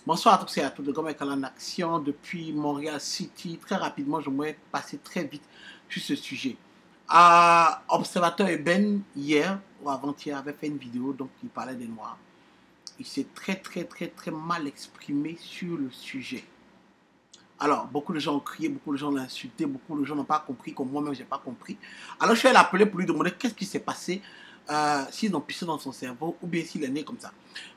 Bonsoir à tous et à toutes, le Gomek en action depuis Montréal City. Très rapidement, je voudrais passer très vite sur ce sujet. Observateur Eben, hier ou avant-hier, avait fait une vidéo, donc il parlait des Noirs. Il s'est très mal exprimé sur le sujet. Alors, beaucoup de gens ont crié, beaucoup de gens l'ont insulté, beaucoup de gens n'ont pas compris, comme moi-même, je n'ai pas compris. Alors, je suis allé l'appeler pour lui demander qu'est-ce qui s'est passé, s'ils ont pissé dans son cerveau, ou bien s'il est né comme ça.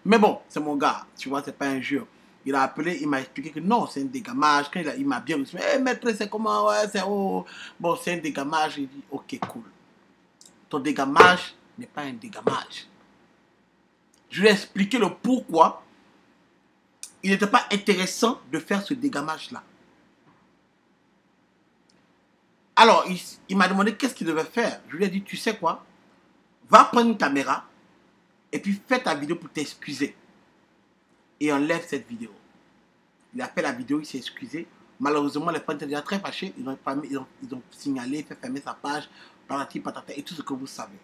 Mais bon, c'est mon gars, tu vois, c'est pas un jeu. Il a appelé, il m'a expliqué que non, c'est un dégamage. Quand il m'a bien reçu, hey, maître, c'est comment, ouais, c'est oh. Bon, c'est un dégamage. Il dit, ok, cool. Ton dégamage n'est pas un dégamage. Je lui ai expliqué le pourquoi il n'était pas intéressant de faire ce dégamage-là. Alors, il m'a demandé qu'est-ce qu'il devait faire. Je lui ai dit, tu sais quoi? Va prendre une caméra et puis fais ta vidéo pour t'excuser. Et enlève cette vidéo. Il a fait la vidéo, il s'est excusé. Malheureusement, les fans étaient déjà très fâchés. Ils ont signalé, fait fermer sa page, patati patata et tout ce que vous savez.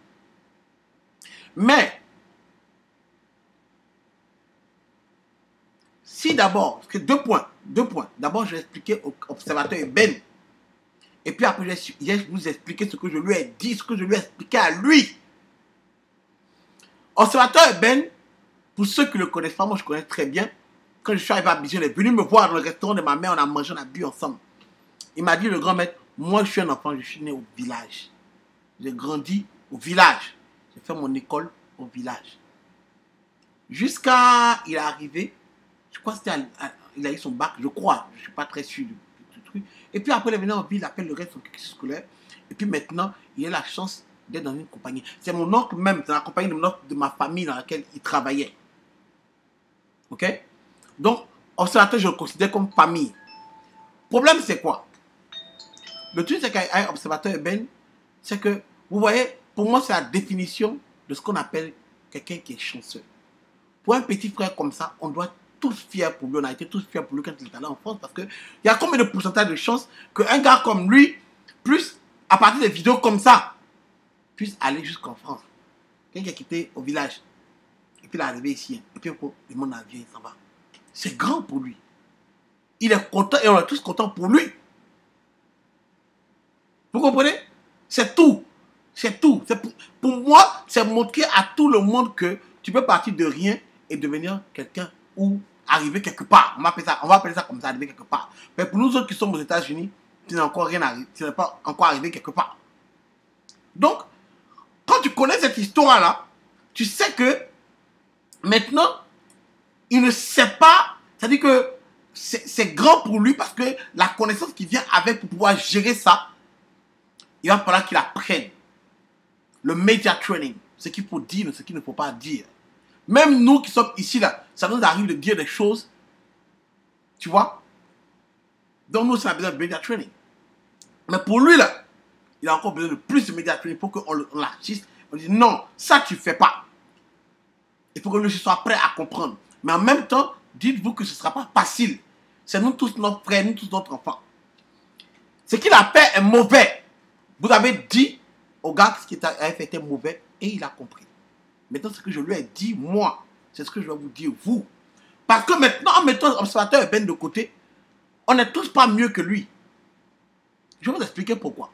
Mais, si d'abord, parce que deux points. D'abord, je vais expliquer au observateur Ben. Et puis après, je vais vous expliquer ce que je lui ai dit, ce que je lui ai expliqué à lui. Observateur Ben, pour ceux qui ne le connaissent pas, moi je connais très bien. Quand je suis arrivé à Abidjan, il est venu me voir dans le restaurant de ma mère, on a mangé, on a bu ensemble. Il m'a dit, le grand maître, moi je suis un enfant, je suis né au village. J'ai grandi au village. J'ai fait mon école au village. Jusqu'à, il est arrivé, je crois que c'était, il a eu son bac, je crois, je ne suis pas très sûr du truc. Et puis après, il est venu en ville, il appelle le reste de son cursus scolaire. Et puis maintenant, il a la chance d'être dans une compagnie. C'est mon oncle même, c'est la compagnie de ma famille dans laquelle il travaillait. Ok? Donc, observateur, je le considère comme famille. Le problème, c'est quoi? Le truc, c'est qu'un observateur Ben, c'est que, vous voyez, pour moi, c'est la définition de ce qu'on appelle quelqu'un qui est chanceux. Pour un petit frère comme ça, on doit tous fiers pour lui. On a été tous fiers pour lui quand il est allé en France parce qu'il y a combien de pourcentage de chances qu'un gars comme lui, plus à partir des vidéos comme ça, puisse aller jusqu'en France. Quelqu'un qui a quitté au village, et puis il est arrivé ici, et puis le monde avion, il s'en va. C'est grand pour lui. Il est content et on est tous contents pour lui. Vous comprenez? C'est tout. C'est tout. Pour moi, c'est montrer à tout le monde que tu peux partir de rien et devenir quelqu'un ou arriver quelque part. On va appeler ça comme ça, arriver quelque part. Mais pour nous autres qui sommes aux États-Unis, tu n'es encore rien arrivé, tu n'es pas encore arrivé quelque part. Donc, quand tu connais cette histoire-là, tu sais que maintenant, il ne sait pas, c'est-à-dire que c'est grand pour lui parce que la connaissance qui vient avec pour pouvoir gérer ça, il va falloir qu'il apprenne le media training, ce qu'il faut dire, ce qu'il ne faut pas dire. Même nous qui sommes ici, là, ça nous arrive de dire des choses, tu vois. Donc nous, ça a besoin de media training. Mais pour lui, là, il a encore besoin de plus de media training pour qu'on l'assiste. On dit non, ça tu ne fais pas. Il faut que lui soit prêt à comprendre. Mais en même temps, dites-vous que ce ne sera pas facile. C'est nous tous notre frère, nous tous notre enfant. Ce qu'il a fait est mauvais. Vous avez dit au gars ce qui avait fait était mauvais et il a compris. Maintenant, ce que je lui ai dit, moi, c'est ce que je vais vous dire, vous. Parce que maintenant, en mettant l'observateur Ben de côté, on n'est tous pas mieux que lui. Je vais vous expliquer pourquoi.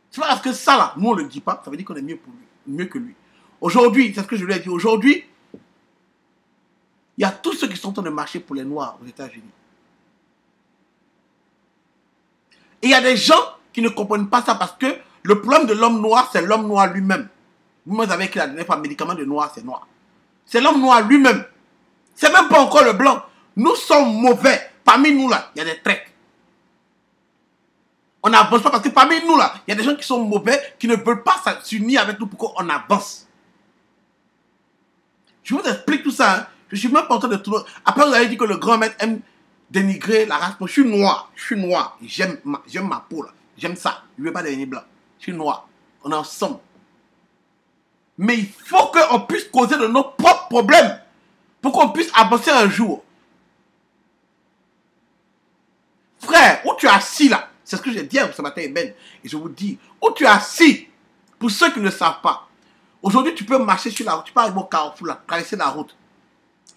C'est pas parce que ça, là, nous, on ne le dit pas, ça veut dire qu'on est mieux que lui. Aujourd'hui, c'est ce que je lui ai dit, aujourd'hui, il y a tous ceux qui sont en train de marcher pour les Noirs aux États-Unis. Et il y a des gens qui ne comprennent pas ça parce que le problème de l'homme noir, c'est l'homme noir lui-même. Vous avez écrit la dernière fois, médicament de noir, c'est noir. C'est l'homme noir lui-même. C'est même pas encore le blanc. Nous sommes mauvais. Parmi nous, là, il y a des traits. On n'avance pas parce que parmi nous, là, il y a des gens qui sont mauvais, qui ne veulent pas s'unir avec nous pour qu'on avance. Je vous explique tout ça. Hein. Je suis même pas en train de tout. Après, vous avez dit que le grand maître aime dénigrer la race. Moi, je suis noir. Je suis noir. J'aime ma peau, là. J'aime ça. Je ne veux pas devenir blanc. Je suis noir. On est ensemble. Mais il faut qu'on puisse causer de nos propres problèmes pour qu'on puisse avancer un jour. Frère, où tu es assis là, c'est ce que j'ai dit ce matin, Ben, et je vous dis, où tu es assis, pour ceux qui ne savent pas, aujourd'hui tu peux marcher sur la route, tu peux arriver au carrefour là, traverser la route,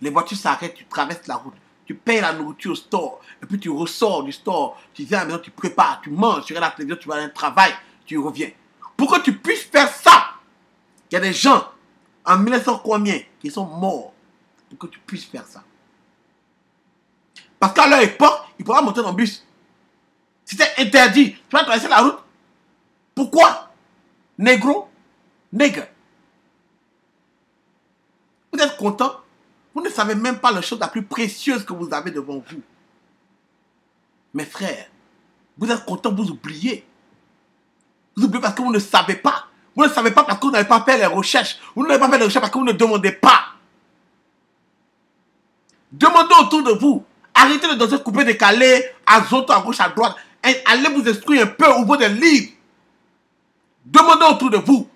les voitures s'arrêtent, tu traverses la route, Tu payes la nourriture au store. Et puis tu ressors du store. Tu viens à la maison, tu prépares, tu manges, tu regardes la télévision, tu vas à un travail, tu reviens. Pour que tu puisses faire ça, il y a des gens en 1900 combien qui sont morts pour que tu puisses faire ça. Parce qu'à leur époque, ils ne pouvaient pas monter dans le bus. C'était interdit. Tu vas traverser la route. Pourquoi? Négro, nègre. Vous êtes content? Vous ne savez même pas la chose la plus précieuse que vous avez devant vous. Mes frères, vous êtes content, vous oubliez. Vous oubliez parce que vous ne savez pas. Vous ne savez pas parce que vous n'avez pas fait les recherches. Vous n'avez pas fait les recherches parce que vous ne demandez pas. Demandez autour de vous. Arrêtez de danser coupé décalé, à zoto, à gauche, à droite. Et allez vous instruire un peu, ouvrez des livres. Demandez autour de vous.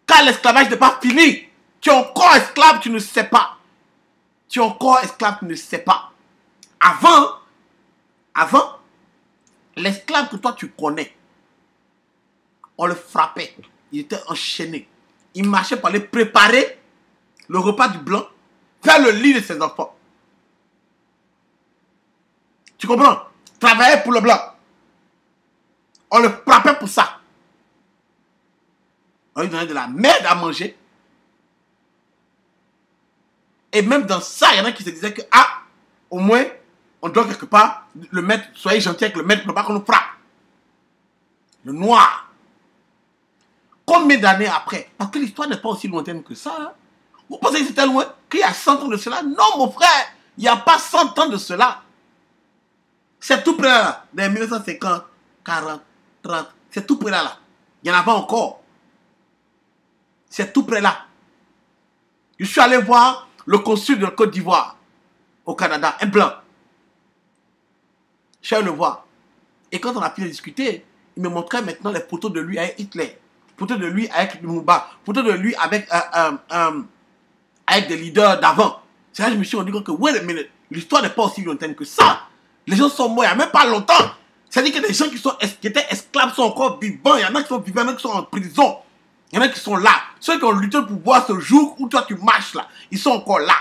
Car l'esclavage n'est pas fini. Tu es encore esclave, tu ne sais pas. Tu es encore esclave, tu ne sais pas. Avant, l'esclave que toi tu connais, on le frappait. Il était enchaîné. Il marchait pour aller préparer le repas du blanc, faire le lit de ses enfants. Tu comprends? Travailler pour le blanc. On le frappait pour ça. On lui donnait de la merde à manger. Et même dans ça, il y en a qui se disaient que, ah, au moins, on doit quelque part, le maître, soyez gentil avec le maître pour ne pas qu'on nous frappe. Le noir. Combien d'années après? Parce que l'histoire n'est pas aussi lointaine que ça. Hein? Vous pensez que c'était loin? Qu'il y a 100 ans de cela? Non, mon frère, il n'y a pas 100 ans de cela. C'est tout près là, dans 1950, 40, 30, c'est tout près là. Il n'y en a pas encore. C'est tout près là. Je suis allé voir le consul de la Côte d'Ivoire au Canada, un blanc. Je suis allé le voir. Et quand on a pu discuter, il me montrait maintenant les photos de lui avec Hitler, photos de lui avec Lumumba, photos de lui avec des leaders d'avant. C'est là que je me suis rendu compte que, wait a minute, l'histoire n'est pas aussi lointaine que ça. Les gens sont morts il n'y a même pas longtemps. C'est-à-dire que les gens qui étaient esclaves sont encore vivants. Il y en a qui sont vivants, il y en a qui sont en prison. Il y en a qui sont là. Ceux qui ont lutté pour voir ce jour où toi tu marches là, ils sont encore là.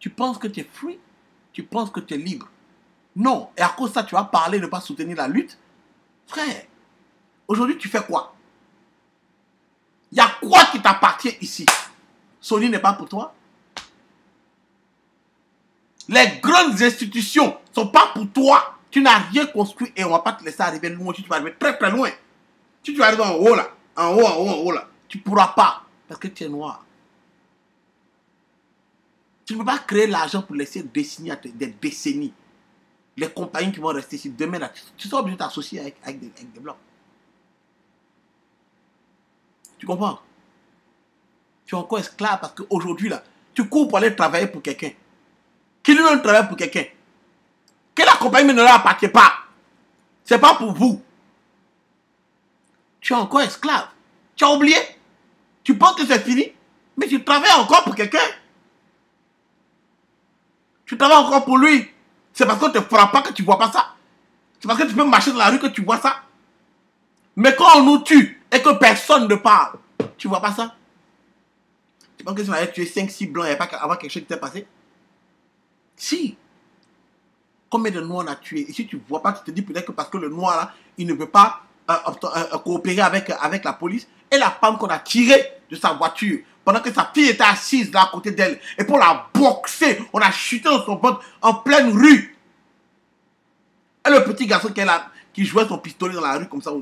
Tu penses que tu es free? Tu penses que tu es libre? Non. Et à cause de ça, tu vas parler, ne pas soutenir la lutte? Frère, aujourd'hui tu fais quoi? Il y a quoi qui t'appartient ici? Sony n'est pas pour toi? Les grandes institutions ne sont pas pour toi. Tu n'as rien construit et on ne va pas te laisser arriver loin. Tu vas arriver très très loin. Si tu vas arriver en haut là, en haut là, tu ne pourras pas parce que tu es noir. Tu ne peux pas créer l'argent pour laisser dessiner des décennies. Les compagnies qui vont rester ici demain là, tu seras obligé de t'associer avec des blancs. Tu comprends? Tu es encore esclave parce qu'aujourd'hui là, tu cours pour aller travailler pour quelqu'un. Qui lui-même travaille pour quelqu'un. Que la compagnie ne leur appartient pas. Ce n'est pas pour vous. Tu es encore esclave. Tu as oublié. Tu penses que c'est fini. Mais tu travailles encore pour quelqu'un. Tu travailles encore pour lui. C'est parce qu'on ne te fera pas que tu ne vois pas ça. C'est parce que tu peux marcher dans la rue que tu vois ça. Mais quand on nous tue et que personne ne parle, tu ne vois pas ça. Tu penses que si on avait tué 5-6 blancs, il n'y avait pas avant quelque chose qui s'est passé? Si. Combien de noirs on a tué? Et si tu ne vois pas, tu te dis peut-être que parce que le noir là, il ne veut pas coopérer avec la police. Et la femme qu'on a tirée de sa voiture, pendant que sa fille était assise là à côté d'elle, et pour la boxer, on a chuté dans son ventre en pleine rue. Et le petit garçon qui jouait son pistolet dans la rue comme ça,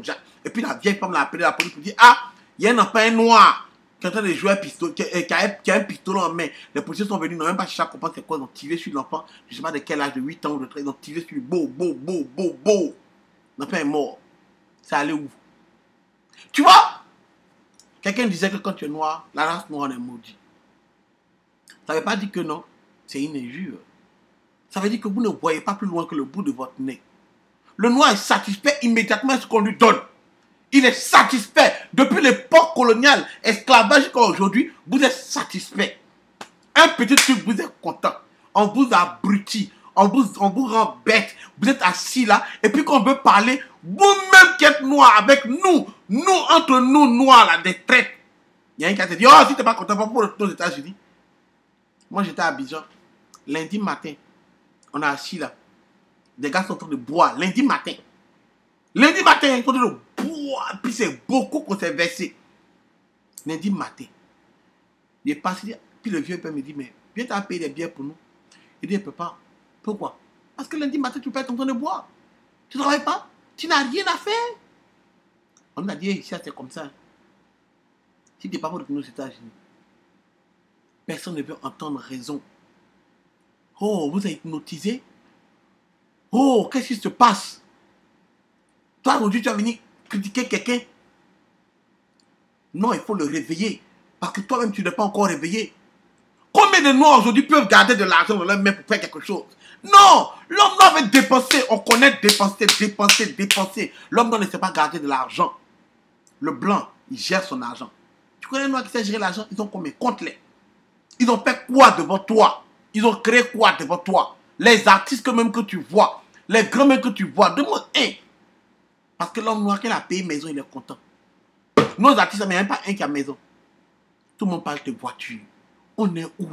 et puis la vieille femme l'a appelé la police pour dire, ah, il y a un enfant noir qui est en train de jouer un pistolet, qui a un pistolet en main. Les policiers sont venus, ils n'ont même pas cherché à comprendre c'est quoi, ils ont tiré sur l'enfant, je ne sais pas de quel âge, de 8 ans ou de 13, ils ont tiré sur lui, beau. L'enfant est mort. Ça allait où? Tu vois? Quelqu'un disait que quand tu es noir, la race noire est maudite. Ça ne veut pas dire que non, c'est une injure. Ça veut dire que vous ne voyez pas plus loin que le bout de votre nez. Le noir est satisfait immédiatement de ce qu'on lui donne. Il est satisfait. Depuis l'époque coloniale, esclavage jusqu'à aujourd'hui, vous êtes satisfait. Un petit truc, vous êtes content. On vous abrutit. On vous rend bête. Vous êtes assis là. Et puis quand on veut parler, vous-même qui êtes noir avec nous, entre nous noirs là, des traites. Il y a un qui a dit, oh, si tu n'es pas content, va pour aux États-Unis. Moi, j'étais à Abidjan. Lundi matin, on est assis là. Des gars sont en train de boire. Lundi matin. Lundi matin, ils sont en train de boire. Puis c'est beaucoup qu'on s'est versé. Lundi matin. Il est passé. Puis le vieux père me dit, mais viens t'as payer des bières pour nous. Il dit, il ne peut pas. Pourquoi? Parce que lundi matin, tu peux être en train de boire. Tu ne travailles pas. Tu n'as rien à faire. On a dit, ici, c'est comme ça. Si tu n'es pas retourné aux États-Unis, personne ne veut entendre raison. Oh, vous êtes hypnotisé? Oh, qu'est-ce qui se passe? Toi, aujourd'hui, tu vas venir critiquer quelqu'un? Non, il faut le réveiller. Parce que toi-même, tu n'es pas encore réveillé. Combien de Noirs aujourd'hui peuvent garder de l'argent dans leur main pour faire quelque chose? Non! L'homme noir veut dépenser. On connaît dépenser, dépenser, dépenser. L'homme noir ne sait pas garder de l'argent. Le blanc, il gère son argent. Tu connais les Noirs qui savent gérer l'argent? Ils ont combien? Compte-les. Ils ont fait quoi devant toi? Ils ont créé quoi devant toi? Les artistes même que tu vois, les grands-mères que tu vois, demande un. Parce que l'homme noir, qui a payé maison, il est content. Nos artistes, il n'y a même pas un qui a maison. Tout le monde parle de voiture. On est où?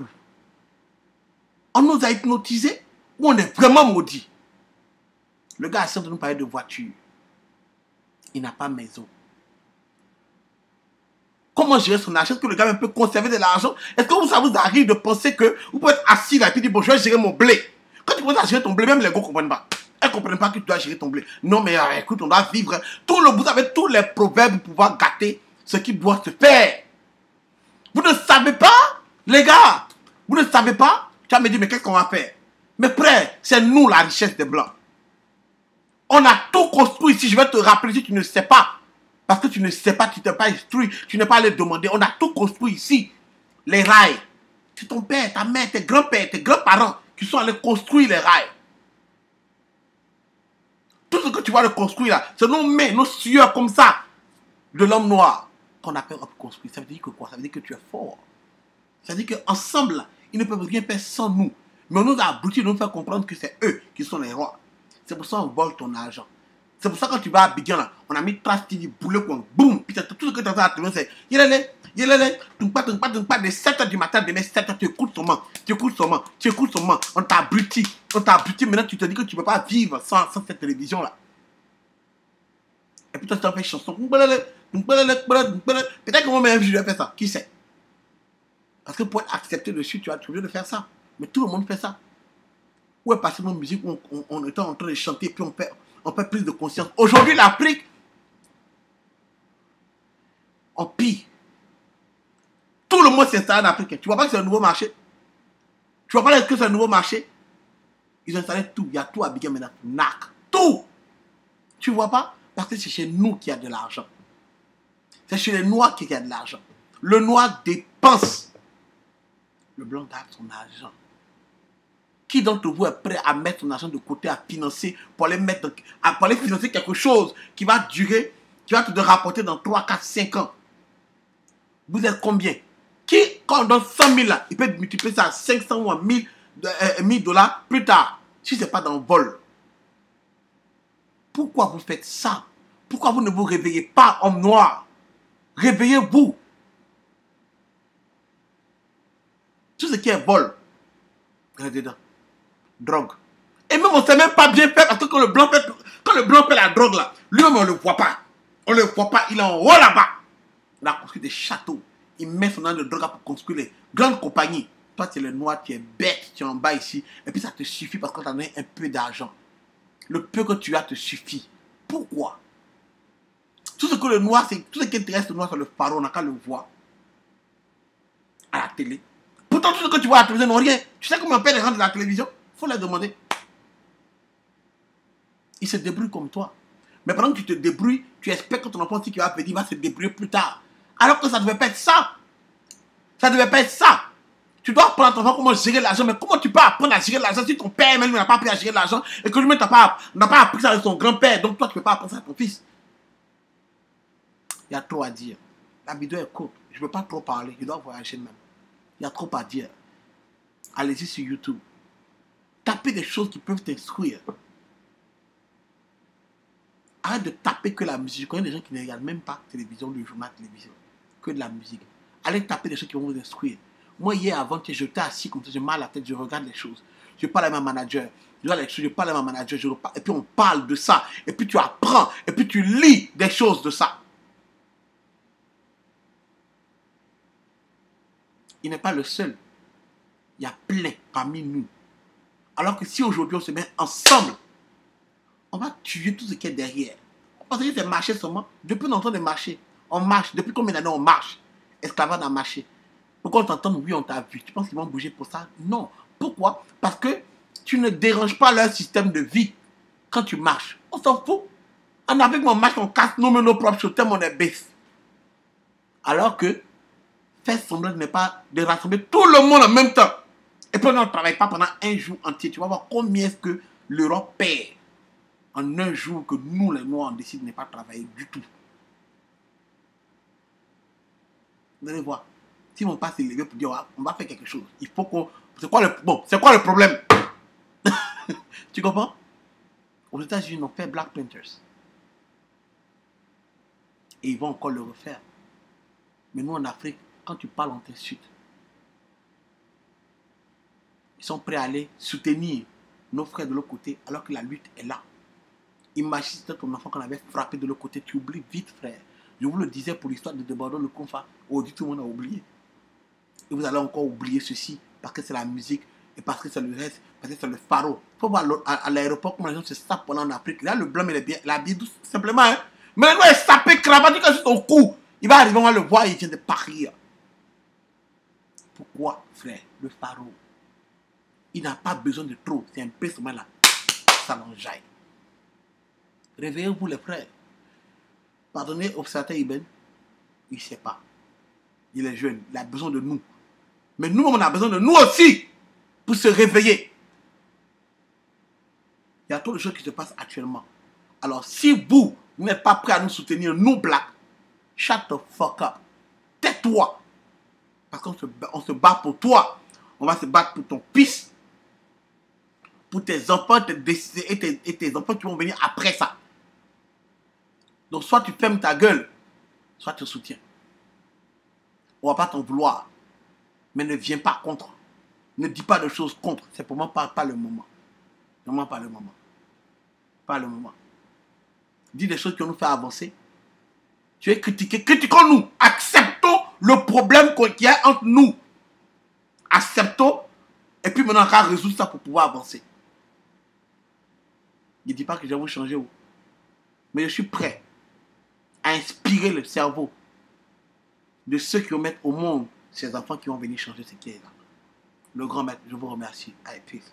On nous a hypnotisés ou on est vraiment maudits? Le gars essaie de nous parler de voiture. Il n'a pas maison. Comment gérer son argent? Est-ce que le gars peut conserver de l'argent? Est-ce que ça vous arrive de penser que vous pouvez être assis là et puis dire, bon, je vais gérer mon blé? Quand tu commences à gérer ton blé, même les gars ne comprennent pas. Elles ne comprennent pas que tu dois gérer ton blé. Non, mais écoute, on doit vivre. Vous avez tous les proverbes pour pouvoir gâter ce qui doit se faire. Vous ne savez pas, les gars? Vous ne savez pas? Tu vas me dire, mais qu'est-ce qu'on va faire? Mais frère, c'est nous la richesse des Blancs. On a tout construit ici. Je vais te rappeler si tu ne sais pas. Parce que tu ne sais pas, tu n'es pas instruit, tu n'es pas allé demander. On a tout construit ici. Les rails. C'est ton père, ta mère, tes grands-pères, tes grands-parents qui sont allés construire les rails. Tout ce que tu vas reconstruire là, c'est nos mains, nos sueurs comme ça, de l'homme noir, qu'on appelle reconstruire. Ça veut dire que quoi? Ça veut dire que tu es fort. Ça veut dire qu'ensemble, ils ne peuvent rien faire sans nous. Mais on nous a abouti de nous faire comprendre que c'est eux qui sont les rois. C'est pour ça qu'on vole ton argent. C'est pour ça que quand tu vas à Abidjan, là, on a mis trace qui dit boulet, boum, puis tout ce que tu as à te c'est tu pas de 7h du matin, de 7h, tu écoutes seulement, on t'a abruti, maintenant tu te dis que tu ne peux pas vivre sans cette télévision-là. Et puis toi, tu as fait chanson, peut-être que moi-même, je vais faire ça, qui sait? Parce que pour être accepté dessus, tu as obligé de faire ça. Mais tout le monde fait ça. Où est passée nos musiques où on était en train de chanter, puis on fait plus de conscience. Aujourd'hui, l'Afrique, on pille. Tout le monde s'installe en Afrique. Tu vois pas que c'est un nouveau marché? Tu vois pas que c'est un nouveau marché? Ils ont installé tout. Il y a tout à Abidjan maintenant. NAC. Tout. Tu vois pas? Parce que c'est chez nous qu'il y a de l'argent. C'est chez les Noirs qu'il y a de l'argent. Le Noir dépense. Le Blanc garde son argent. Qui d'entre vous est prêt à mettre son argent de côté, à financer, pour aller financer quelque chose qui va durer, qui va te rapporter dans 3, 4, 5 ans? Vous êtes combien? Qui, quand on donne 100 000 là, il peut multiplier ça à 500 ou à 1000 dollars plus tard, si ce n'est pas dans le vol? Pourquoi vous faites ça? Pourquoi vous ne vous réveillez pas, homme noir? Réveillez-vous. Tout ce qui est vol, regardez dedans. Drogue. Et même on ne sait même pas bien faire parce que quand le blanc fait la drogue là, lui-même on ne le voit pas. On ne le voit pas, il est en haut là-bas. Il a construit des châteaux. Il met son nom de drogue pour construire les grandes compagnies. Toi, tu es le noir, tu es bête, tu es en bas ici. Et puis ça te suffit parce que tu as donné un peu d'argent. Le peu que tu as te suffit. Pourquoi? Tout ce que le noir, tout ce qui intéresse le noir, c'est le pharaon, on n'a qu'à le voir. À la télé. Pourtant, tout ce que tu vois à la télévision, non rien. Tu sais comment on paie les gens de la télévision? Il faut leur demander. Ils se débrouillent comme toi. Mais pendant que tu te débrouilles, tu espères que ton enfant, si tu vas venir, va se débrouiller plus tard. Alors que ça ne devait pas être ça. Ça ne devait pas être ça. Tu dois apprendre à ton enfant comment gérer l'argent. Mais comment tu peux apprendre à gérer l'argent si ton père même n'a pas appris à gérer l'argent et que lui-même n'a pas appris ça avec son grand-père? Donc toi, tu ne peux pas apprendre ça à ton fils. Il y a trop à dire. La vidéo est courte. Je ne peux pas trop parler. Je dois voyager même. Il y a trop à dire. Allez-y sur YouTube. Tapez des choses qui peuvent t'instruire. Arrête de taper que la musique. Je connais des gens qui ne regardent même pas télévision, le journal télévision. Que de la musique. Allez taper des choses qui vont vous instruire. Moi, hier, avant, j'étais assis comme ça, j'ai mal à la tête, je regarde les choses. Je parle à ma manager. Je regarde les choses, je parle à ma manager. Et puis, on parle de ça. Et puis, tu apprends. Et puis, tu lis des choses de ça. Il n'est pas le seul. Il y a plein parmi nous. Alors que si aujourd'hui, on se met ensemble, on va tuer tout ce qui est derrière. On pense que c'est marcher seulement. Depuis longtemps de marcher. On marche. Depuis combien d'années on marche? Esclavage a marché. Pourquoi on t'entend? Oui, on t'a vu. Tu penses qu'ils vont bouger pour ça? Non. Pourquoi? Parce que tu ne déranges pas leur système de vie quand tu marches. On s'en fout. En Afrique, on marche, on casse nos propres choses, tellement on est baisse. Alors que faire semblant de rassembler tout le monde en même temps. Et puis on ne travaille pas pendant un jour entier. Tu vas voir combien est-ce que l'Europe perd en un jour que nous, les Noirs, on décide de ne pas travailler du tout. Vous allez voir. Si on passe s'élever pour dire on va faire quelque chose, il faut qu'on. C'est quoi le problème? Tu comprends? Aux États-Unis, on fait Black Panthers. Et ils vont encore le refaire. Mais nous, en Afrique, quand tu parles, on t'insulte. Ils sont prêts à aller soutenir nos frères de l'autre côté alors que la lutte est là. Imagine si c'était ton enfant qu'on avait frappé de l'autre côté, tu oublies vite, frère. Je vous le disais pour l'histoire de Debordon le Confa. Aujourd'hui, tout le monde a oublié. Et vous allez encore oublier ceci parce que c'est la musique et parce que c'est le reste, parce que c'est le pharaon. Il faut voir à l'aéroport comment les gens se sapent pendant en Afrique. Là, le blanc, il est bien, la vie douce, simplement. Hein. Mais là, il est sapé, cravaté, juste au cou. Il va arriver, on va le voir, il vient de parir. Pourquoi, frère, le pharaon? Il n'a pas besoin de trop. C'est un peu seulement là. Ça l'enjaille. Réveillez-vous, les frères. Pardonnez au observateur Ibn. Il ne sait pas. Il est jeune. Il a besoin de nous. Mais nous, on a besoin de nous aussi pour se réveiller. Il y a trop de choses qui se passent actuellement. Alors, si vous n'êtes pas prêts à nous soutenir, nous, Blacks, shut the fuck up. Tais-toi. Parce qu'on se bat pour toi. On va se battre pour ton fils. Pour tes enfants et tes enfants qui vont venir après ça. Donc, soit tu fermes ta gueule, soit tu soutiens. On ne va pas t'en vouloir. Mais ne viens pas contre. Ne dis pas de choses contre. C'est pour moi pas le moment. Vraiment pas le moment. Pas le moment. Dis des choses qui vont nous faire avancer. Tu es critiqué. Critiquons-nous. Acceptons le problème qu'il y a entre nous. Acceptons. Et puis maintenant, on va résoudre ça pour pouvoir avancer. Je ne dis pas que je vais vous changer. Mais je suis prêt à inspirer le cerveau de ceux qui vont mettre au monde ces enfants qui vont venir changer ce qui est là. Le grand maître, je vous remercie. Allez, peace.